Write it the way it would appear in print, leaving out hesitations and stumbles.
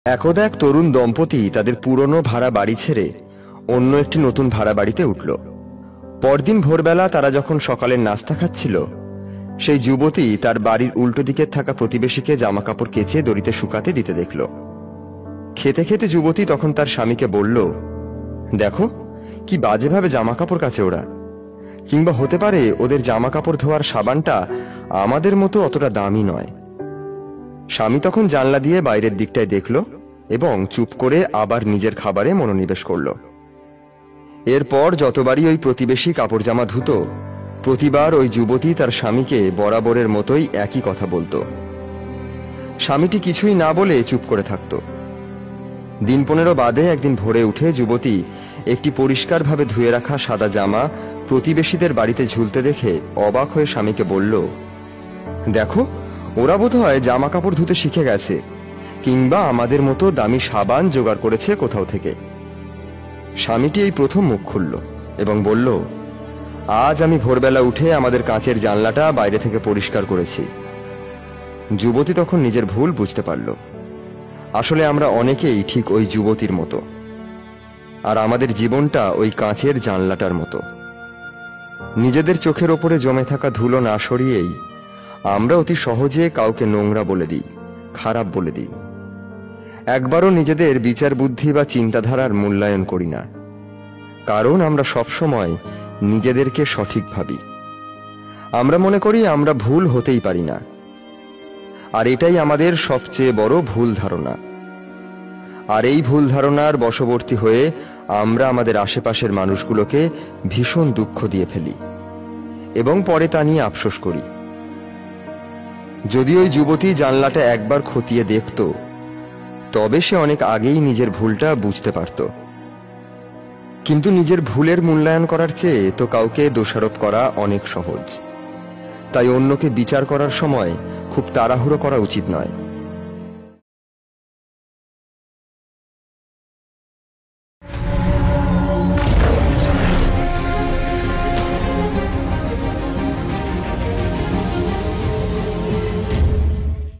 একদা এক তরুণ দম্পতি তাদের পুরনো ভাড়া বাড়ি ছেড়ে অন্য একটি নতুন ভাড়া বাড়িতে উঠল। পরদিন ভোরবেলা তারা যখন সকালের নাস্তা খাচ্ছিল, সেই যুবতী তার বাড়ির উল্টো দিকে থাকা প্রতিবেশীকে জামা কাপড় কেচে দড়িতে শুকাতে দিতে দেখল। খেতে খেতে যুবতী তখন তার স্বামীকে বলল, দেখো কি বাজেভাবে জামা কাপড় কাচে ওরা, কিংবা হতে পারে ওদের জামা কাপড় ধোয়ার সাবানটা আমাদের মতো অতটা দামি নয়। স্বামী তখন জানলা দিয়ে বাইরের দিকটায় দেখল এবং চুপ করে আবার নিজের খাবারে মনোনিবেশ করল। এরপর যতবারই ওই প্রতিবেশী কাপড় জামা ধুতো, প্রতিবার ওই যুবতী তার স্বামীকে বরাবরের মতোই একই কথা বলতো। স্বামীটি কিছুই না বলে চুপ করে থাকত। দিন 15 বাদে একদিন ভোরে উঠে যুবতী একটি পরিষ্কারভাবে ধুয়ে রাখা সাদা জামা প্রতিবেশীদের বাড়িতে ঝুলতে দেখে অবাক হয়ে স্বামীকে বলল, দেখো ওরা বোধহয় জামা কাপড় ধুতে শিখে গেছে, কিংবা আমাদের মতো দামি সাবান জোগাড় করেছে কোথাও থেকে। স্বামীটি এই প্রথম মুখ খুলল এবং বলল, আজ আমি ভোরবেলা উঠে আমাদের কাঁচের জানলাটা বাইরে থেকে পরিষ্কার করেছি। যুবতী তখন নিজের ভুল বুঝতে পারল। আসলে আমরা অনেকেই ঠিক ওই যুবতীর মতো, আর আমাদের জীবনটা ওই কাঁচের জানলাটার মতো। নিজেদের চোখের ওপরে জমে থাকা ধুলো না সরিয়েই আমরা অতি সহজে কাউকে নোংরা বলে দিই, খারাপ বলে দিই। একবারও নিজেদের বিচার বুদ্ধি বা চিন্তাধারার মূল্যায়ন করি না, কারণ আমরা সবসময় নিজেদেরকে সঠিক ভাবি। আমরা মনে করি আমরা ভুল হতেই পারি না, আর এটাই আমাদের সবচেয়ে বড় ভুল ধারণা। আর এই ভুল ধারণার বশবর্তী হয়ে আমরা আমাদের আশেপাশের মানুষগুলোকে ভীষণ দুঃখ দিয়ে ফেলি এবং পরে তা নিয়ে আফসোস করি। যদি ওই যুবতী জানলাটা একবার খতিয়ে দেখত, তবে সে অনেক আগেই নিজের ভুলটা বুঝতে পারত। কিন্তু নিজের ভুলের মূল্যায়ন করার চেয়ে তো কাউকে দোষারোপ করা অনেক সহজ। তাই অন্যকে বিচার করার সময় খুব তাড়াহুড়ো করা উচিত নয়।